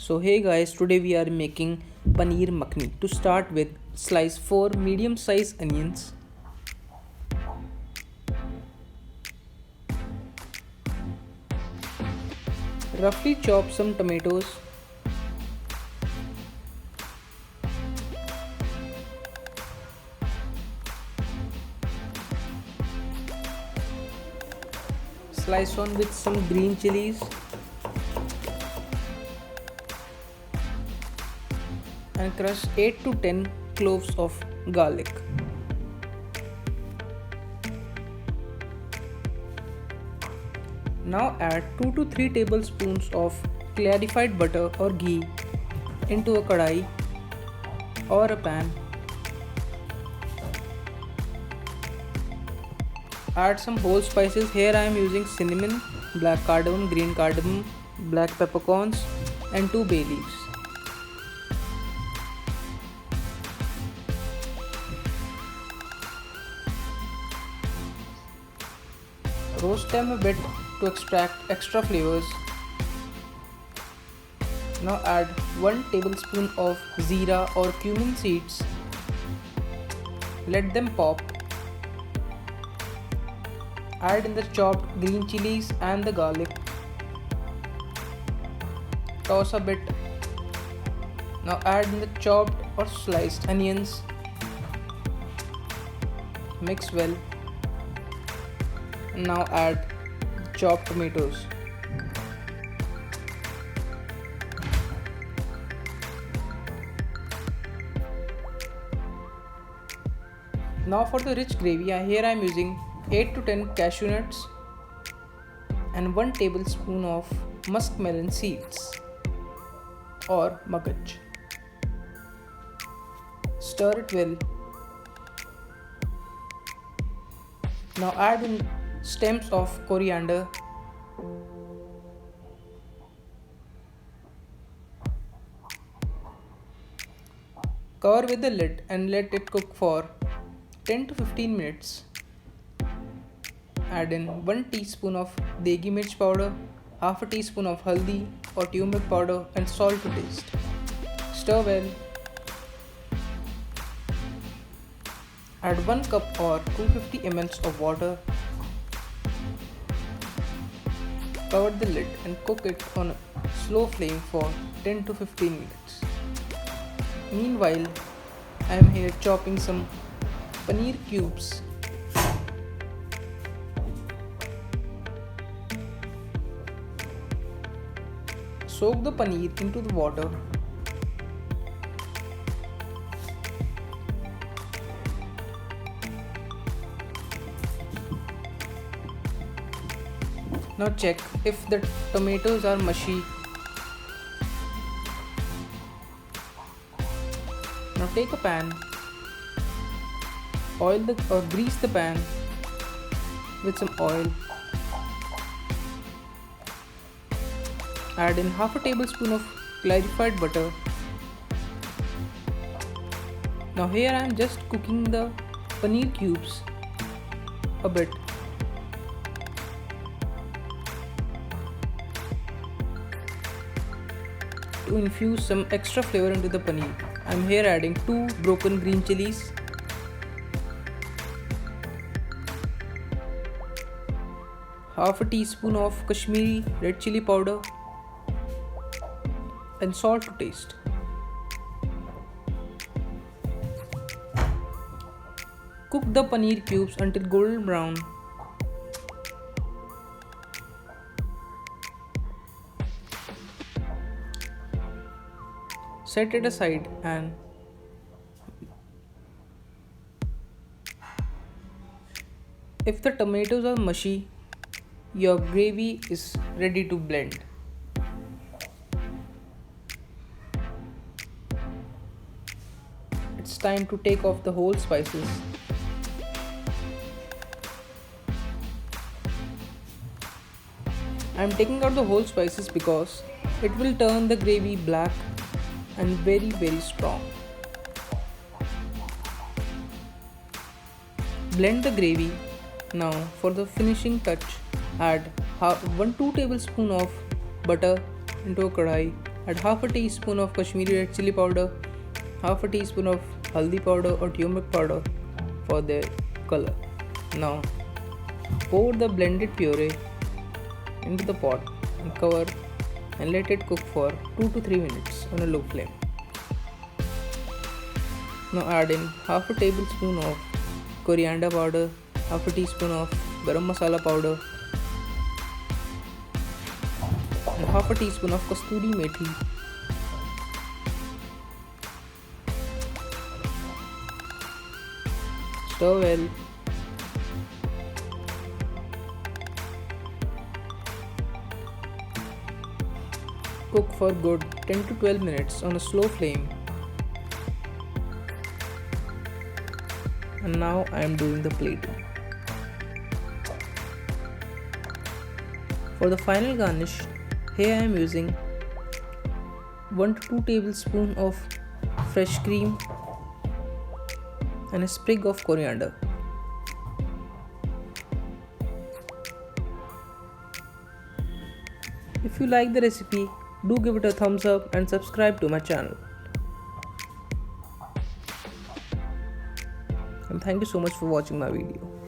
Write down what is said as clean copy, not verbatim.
So hey guys, today we are making paneer makhni. To start with, slice 4 medium size onions, roughly chop some tomatoes, slice on with some green chilies and crush 8 to 10 cloves of garlic. Now add 2 to 3 tablespoons of clarified butter or ghee into a kadai or a pan. Add some whole spices. Here I am using cinnamon, black cardamom, green cardamom, black peppercorns and 2 bay leaves. Roast them a bit to extract extra flavors. Now add 1 tablespoon of jeera or cumin seeds. Let them pop. Add in the chopped green chilies and the garlic. Toss a bit. Now add in the chopped or sliced onions. Mix well. And now add chopped tomatoes. Now for the rich gravy, here I am using 8 to 10 cashew nuts and 1 tablespoon of muskmelon seeds or magaj. Stir it well. Now add in stems of coriander, cover with the lid and let it cook for 10 to 15 minutes. Add in 1 teaspoon of degi mirch powder, half a teaspoon of haldi or turmeric powder and salt to taste. Stir well. Add 1 cup or 250 ml of water. Cover the lid and cook it on a slow flame for 10 to 15 minutes. Meanwhile, I am here chopping some paneer cubes. Soak the paneer into the water. Now check if the tomatoes are mushy. Now take a pan, grease the pan with some oil. Add in half a tablespoon of clarified butter. Now here I am just cooking the paneer cubes a bit. To infuse some extra flavor into the paneer, I am here adding 2 broken green chilies, half a teaspoon of Kashmiri red chili powder and salt to taste. Cook the paneer cubes until golden brown. Set it aside and if the tomatoes are mushy, your gravy is ready to blend. It's time to take off the whole spices. I am taking out the whole spices because it will turn the gravy black and very strong. Blend the gravy. Now for the finishing touch, add 1-2 tablespoon of butter into a kadai Add half a teaspoon of Kashmiri red chili powder, half a teaspoon of haldi powder or turmeric powder for their color. Now pour the blended puree into the pot and cover and let it cook for 2 to 3 minutes on a low flame. Now add in half a tablespoon of coriander powder, half a teaspoon of garam masala powder and half a teaspoon of kasturi methi. Stir well. Cook for good 10 to 12 minutes on a slow flame. And now I am doing the plating. For the final garnish, here I am using 1 to 2 tablespoons of fresh cream and a sprig of coriander. If you like the recipe, do give it a thumbs up and subscribe to my channel. And thank you so much for watching my video.